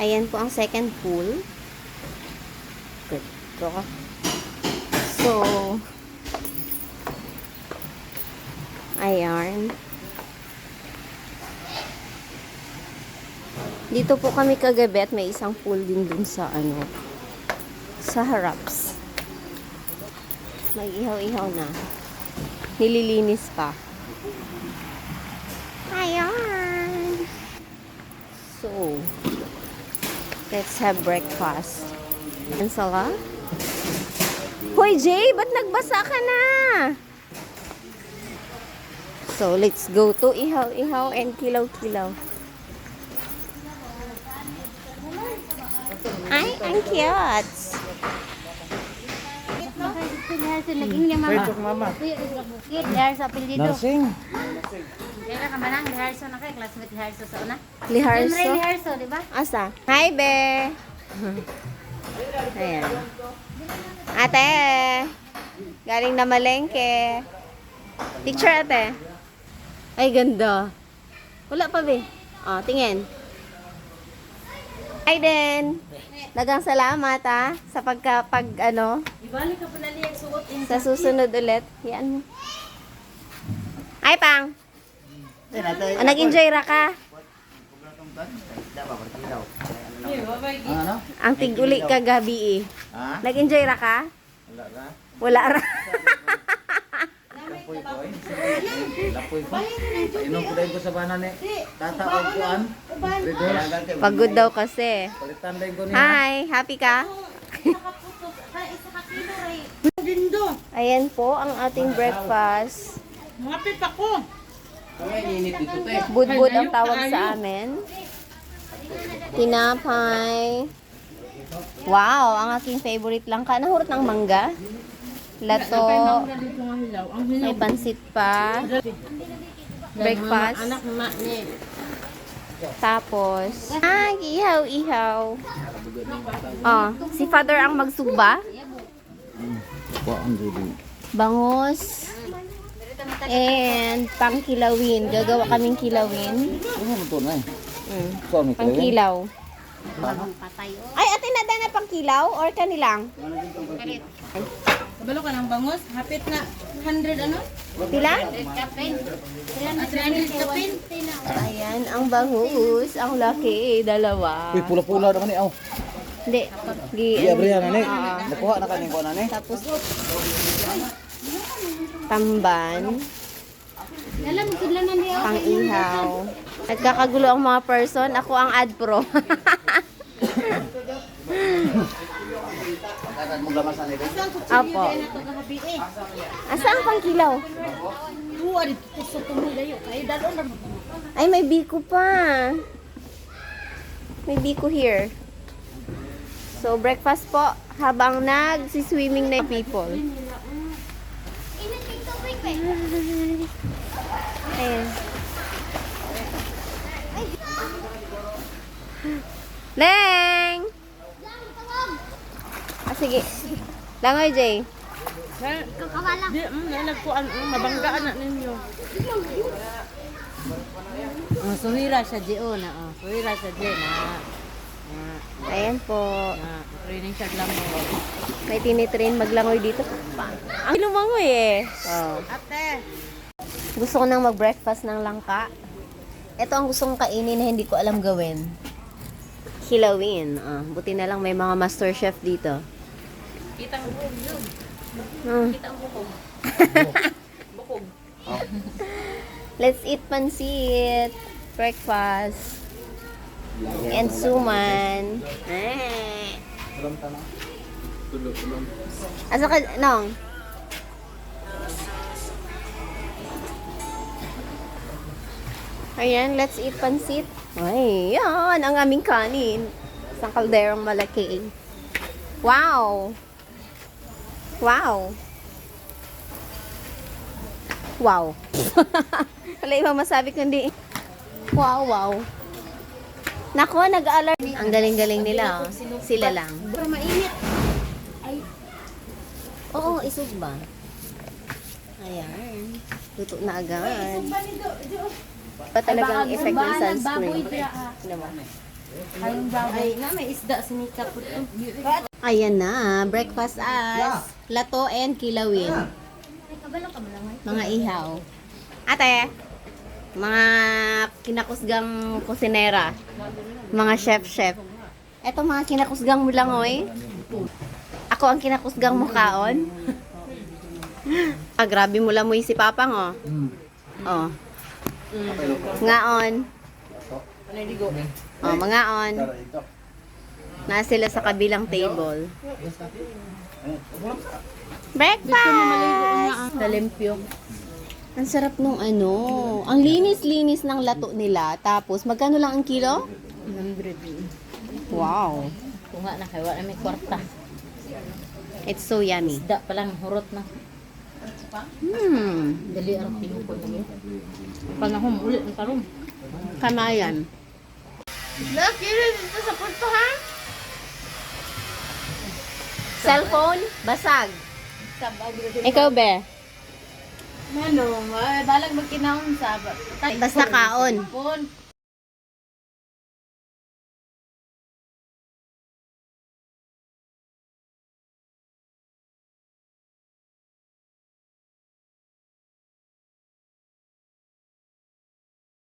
Ayan po ang second pool. Good. So, ayan. Dito po kami kagabi at may isang pool din dun sa sa haraps. May ihaw-ihaw na. Nililinis pa. Ayan. So, let's have breakfast. Ansala? Hoy, Jay! Ba't nagbasa ka na? So, let's go to ihaw-ihaw and kilaw-kilaw. Ay, ang cute! Pwede mama. Lihar sa apelyido. Nursing. Kaya ka manang Liharso na kay classmate Liharso sa una. Liharso? Jemray Liharso, di ba? Asa? Hi, be! Ayan. Ate! Galing na malengke. Picture, ate. Ay, ganda. Wala pa, be. Oh, tingin. Hi, din. Dagang salamat, sa Ibalik ka pala niyang suot in sa susunod ulit. Yan mo. Ay, Pang! Nag-enjoy ra ka? Ano? Ang tig-uli ka gabi, Ha? Nag-enjoy ra ka? Wala ka? Wala ra. Lapoy ko eh. Lapoy ko. Inom ko dahil ko sa banan eh. Tataog ko an. Pagod daw kasi. Palitan dahil ko niya. Hi, happy ka? Dindo. Ayan po ang ating breakfast. Ngapit ako. Budbud ang tawag sa amin. Tinapay. Wow, ang aking favorite lang ka. Nahurot ng mangga. Lato. May pansit pa. Breakfast. Anak na ni. Tapos, ihaw-ihaw. Oh, si Father ang magsuba. Kuhaan din. Bangus. And pangkilawin. Gagawa kaming kilawin. Ano mo to na eh? Mm. Pangkilaw. Ay, ate na pangkilaw or kanilang? Kabalo ka ng bangus, hapit na 100 ano? Pila? Kapin. 300 kapin. Ayan, ang bangus. Ang laki. Dalawa. Uy, pula-pula naman eh. Oh. Hindi. Iya, Brian na ni. Nakuha na kaning kuha na ni. Tapos, tamban. Alam mo sila na niya. Pang-ihaw. Nagkakagulo ang mga person. Ako ang ad pro. Pagkatan mo gamasan nito. Apo. Asa ang pangkilaw? Buwa dito sa tumulayo. Kaya dalon na mo. Ay, may biko pa. May biko here. So, breakfast po habang nag-swimming na people. Ayan. Leng! Sige. Langoy, Jay. Di, nalagpuan, mabanggaan na ninyo. Suhira siya Gio na. Suhira siya Gio na. Ayan po. Training siya lang mo. May tinitrain maglangoy dito. Ang lumangoy eh. Oh. Ate! Gusto ko nang mag-breakfast ng langka. Ito ang gusto kong kainin na hindi ko alam gawin. Kilawin. Buti na lang may mga master chef dito. Kitang bukog yun. Hmm. Kitang bukog. Bukog. Let's eat pansit. Breakfast. And suman. Asa ka, Nong? Ayan, let's eat pansit. Ay, yan ang aming kanin. Isang kalderong malaki. Wow! Wow! Wow! Wala ibang masabi kundi wow, wow. Nako, nag-alert. Ang galing-galing nila, oh. Sila lang. Pero mainit. Oo, isog ba? Ayan. Luto na agad. Pa talagang effect ng sunscreen. Ano mo? Ayong bago. Ay, na may isda sinika po to. Ayan na, breakfast as lato and kilawin. Ay, kabalo ka malamay. Mga ihaw. Ate, mga kinakusgang kusinera. Mga chef-chef. Eto mga kinakusgang mo lang, oy. Ako ang kinakusgang mo kaon. Ah, grabe mo lang mo si Papang, oh. Oh. Ngaon. Oh, mga on. Na sila sa kabilang table. Breakfast! Kalimpyo. Ang sarap nung ano. Ang linis-linis ng lato nila. Tapos, magkano lang ang kilo? 100. Wow. Kung nga na kayo, wala may kwarta. It's so yummy. Isda pa lang, hurot na. Dali ang tinupod niyo. Panahon, ulit ang tarong. Kamayan. Look, yun dito sa pulto, ha? Cellphone, basag. Ikaw, be? Ano, balag magkinaon sa... Basta kaon. Pon.